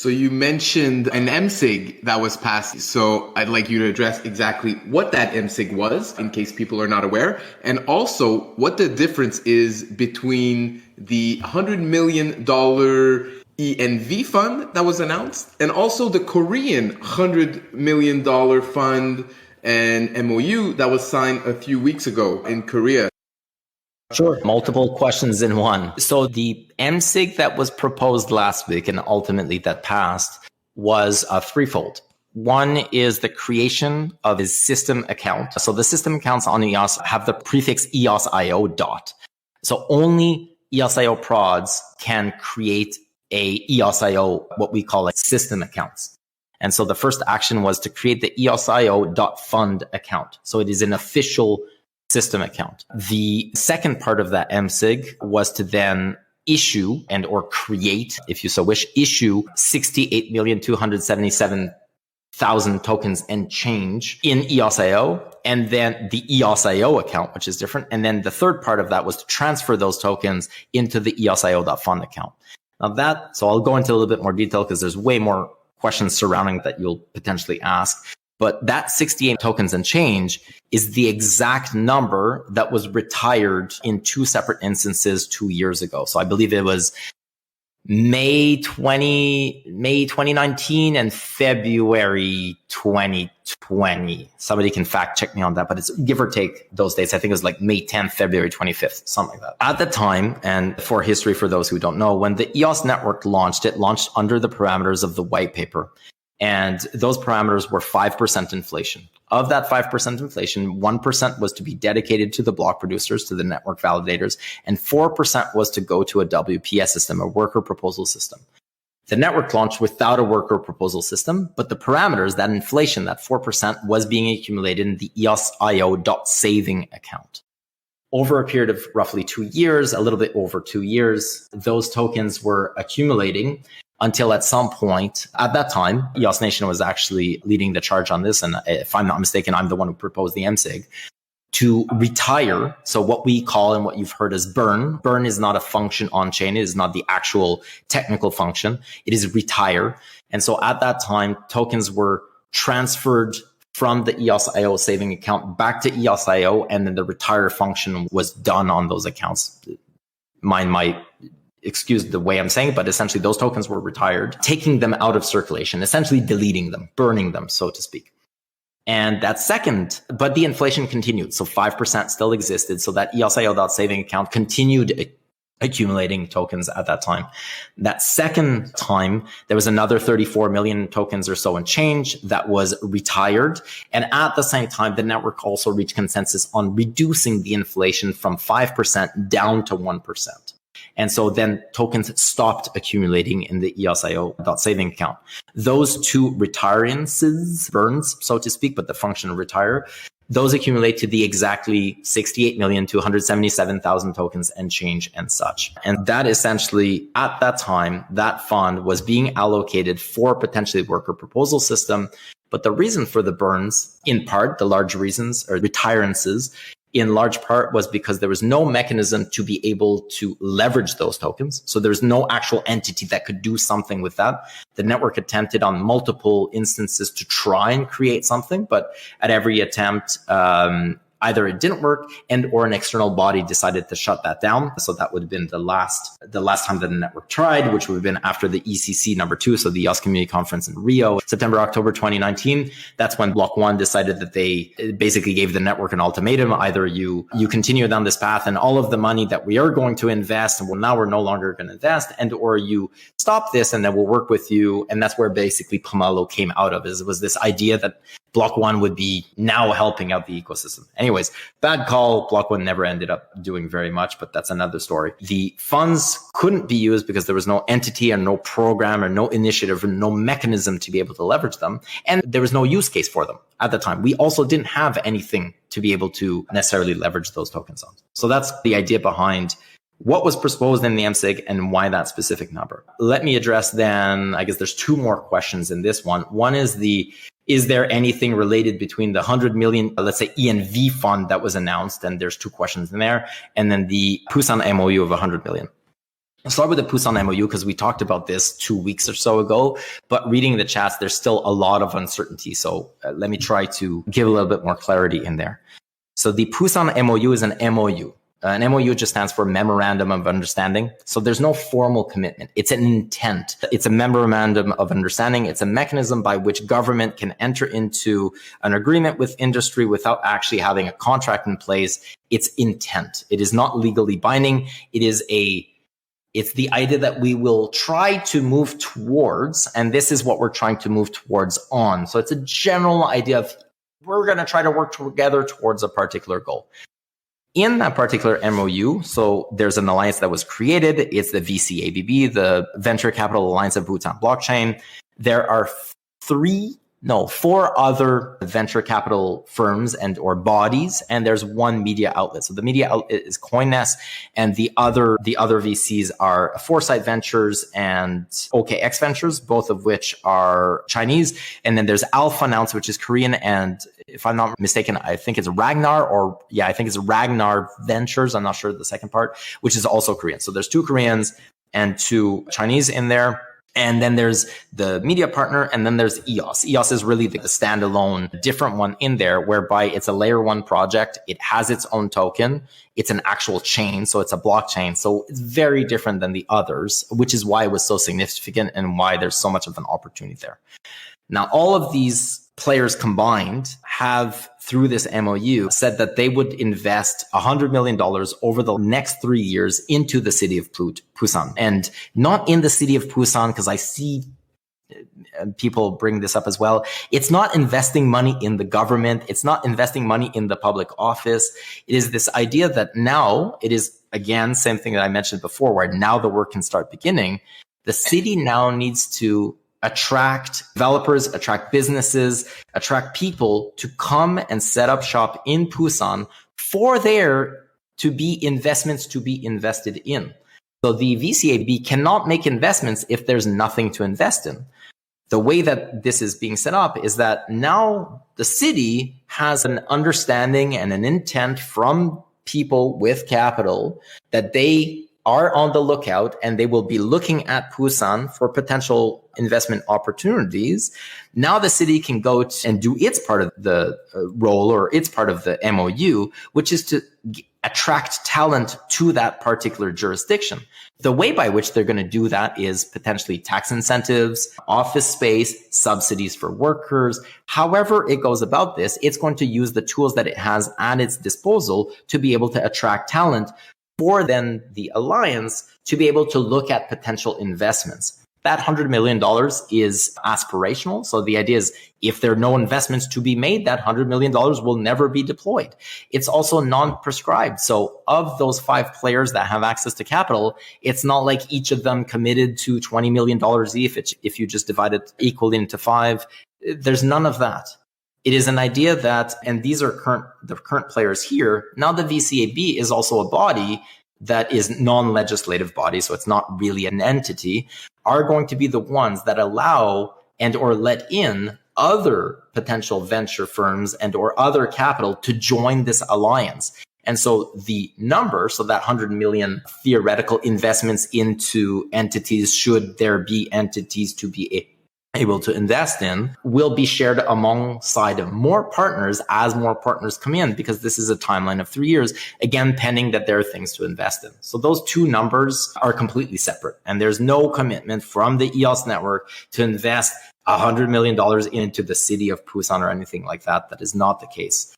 So you mentioned an MSIG that was passed. So I'd like you to address exactly what that MSIG was in case people are not aware. And also what the difference is between the $100 million ENV fund that was announced and also the Korean $100 million fund and MOU that was signed a few weeks ago in Korea. Sure. Multiple questions in one. So the MSIG that was proposed last week and ultimately that passed was threefold. One is the creation of a system account. So the system accounts on EOS have the prefix EOSIO dot. So only EOSIO prods can create a EOSIO, what we call system accounts. And so the first action was to create the EOSIO.fund account. So it is an official system account. The second part of that MSIG was to then issue and or create, if you so wish, issue 68,277,000 tokens and change in EOSIO, and then the EOSIO account, which is different. And then the third part of that was to transfer those tokens into the EOSIO.fund account. Now so I'll go into a little bit more detail because there's way more questions surrounding that you'll potentially ask. But that 68 tokens and change is the exact number that was retired in two separate instances 2 years ago. So I believe it was May 2019 and February 2020. Somebody can fact check me on that, but it's give or take those dates. I think it was like May 10th, February 25th, something like that. At the time, and for history, for those who don't know, when the EOS network launched, it launched under the parameters of the white paper. And those parameters were 5% inflation. Of that 5% inflation, 1% was to be dedicated to the block producers, to the network validators, and 4% was to go to a WPS system, a worker proposal system. The network launched without a worker proposal system, but the parameters, that inflation, that 4%, was being accumulated in the EOSIO.saving account. Over a period of roughly 2 years, a little bit over 2 years, those tokens were accumulating until at some point, at that time, EOS Nation was actually leading the charge on this. And if I'm not mistaken, I'm the one who proposed the MSIG to retire. So what we call and what you've heard as burn. Burn is not a function on chain. It is not the actual technical function. It is retire. And so at that time, tokens were transferred from the EOSIO saving account back to EOSIO. And then the retire function was done on those accounts. Mine might excuse the way I'm saying it, but essentially those tokens were retired, taking them out of circulation, essentially deleting them, burning them, so to speak. And that second, but the inflation continued. So 5% still existed. So that EOSIO.saving account continued accumulating tokens at that time. That second time, there was another 34 million tokens or so and change that was retired. And at the same time, the network also reached consensus on reducing the inflation from 5% down to 1%. And so then tokens stopped accumulating in the EOSIO.saving account. Those two retirances, burns, so to speak, but the function of retire, those accumulate to the exactly 68,277,000 tokens and change and such. And that essentially, at that time, that fund was being allocated for potentially worker proposal system. But the reason for the burns, in part, the large reasons or retirances, in large part was because there was no mechanism to be able to leverage those tokens. So there's no actual entity that could do something with that. The network attempted on multiple instances to try and create something, but at every attempt, either it didn't work and or an external body decided to shut that down. So that would have been the last time that the network tried, which would have been after the ECC #2. So the EOS Community Conference in Rio, September, October 2019. That's when Block One decided that they basically gave the network an ultimatum. Either you continue down this path and all of the money that we are going to invest, and now we're no longer going to invest, and or you stop this and then we'll work with you. And that's where basically Pomelo came out of. It was this idea that Block One would be now helping out the ecosystem. Anyways, bad call. Block One never ended up doing very much, but that's another story. The funds couldn't be used because there was no entity and no program or no initiative or no mechanism to be able to leverage them. And there was no use case for them at the time. We also didn't have anything to be able to necessarily leverage those tokens on. So that's the idea behind what was proposed in the MSIG and why that specific number. Let me address then, I guess there's two more questions in this one. One is is there anything related between the 100 million, let's say ENV fund that was announced? And there's two questions in there. And then the Busan MOU of 100 million. I'll start with the Busan MOU because we talked about this 2 weeks or so ago, but reading the chats, there's still a lot of uncertainty. So let me try to give a little bit more clarity in there. So the Busan MOU is an MOU. An MOU just stands for Memorandum of Understanding. So there's no formal commitment. It's an intent. It's a memorandum of understanding. It's a mechanism by which government can enter into an agreement with industry without actually having a contract in place. It's intent. It is not legally binding. It's the idea that we will try to move towards, and this is what we're trying to move towards on. So it's a general idea of we're going to try to work together towards a particular goal. In that particular MOU, so there's an alliance that was created. It's the VCABB, the Venture Capital Alliance of Bhutan Blockchain. There are four other venture capital firms and or bodies, and there's one media outlet. So the media outlet is CoinNest, and the other VCs are Foresight Ventures and OKX Ventures, both of which are Chinese. And then there's Alpha Announce, which is Korean, and if I'm not mistaken, I think it's Ragnar Ventures. I'm not sure the second part, which is also Korean. So there's 2 Koreans and 2 Chinese in there. And then there's the media partner, and then there's EOS. EOS is really the standalone different one in there, whereby it's a layer 1 project. It has its own token. It's an actual chain, so it's a blockchain. So it's very different than the others, which is why it was so significant and why there's so much of an opportunity there. Now, all of these players combined have, through this MOU, said that they would invest $100 million over the next 3 years into the city of Busan. And not in the city of Busan, because I see people bring this up as well. It's not investing money in the government. It's not investing money in the public office. It is this idea that now it is, again, same thing that I mentioned before, where now the work can start beginning. The city now needs to attract developers, attract businesses, attract people to come and set up shop in Busan for there to be investments to be invested in. So the VCAB cannot make investments if there's nothing to invest in. The way that this is being set up is that now the city has an understanding and an intent from people with capital that they are on the lookout and they will be looking at Busan for potential investment opportunities. Now the city can go and do its part of the role or its part of the MOU, which is to attract talent to that particular jurisdiction. The way by which they're going to do that is potentially tax incentives, office space, subsidies for workers. However it goes about this, it's going to use the tools that it has at its disposal to be able to attract talent for then the alliance to be able to look at potential investments. That $100 million is aspirational. So the idea is if there are no investments to be made, that $100 million will never be deployed. It's also non-prescribed. So of those 5 players that have access to capital, it's not like each of them committed to $20 million each if you just divide it equally into 5. There's none of that. It is an idea that, and these are the current players here. Now the VCAB is also a body that is non-legislative body, so it's not really an entity, are going to be the ones that allow and or let in other potential venture firms and or other capital to join this alliance. And so the number, so that 100 million theoretical investments into entities, should there be entities to be able to invest in, will be shared alongside more partners as more partners come in, because this is a timeline of 3 years, again, pending that there are things to invest in. So those 2 numbers are completely separate, and there's no commitment from the EOS network to invest $100 million into the city of Busan or anything like that. That is not the case.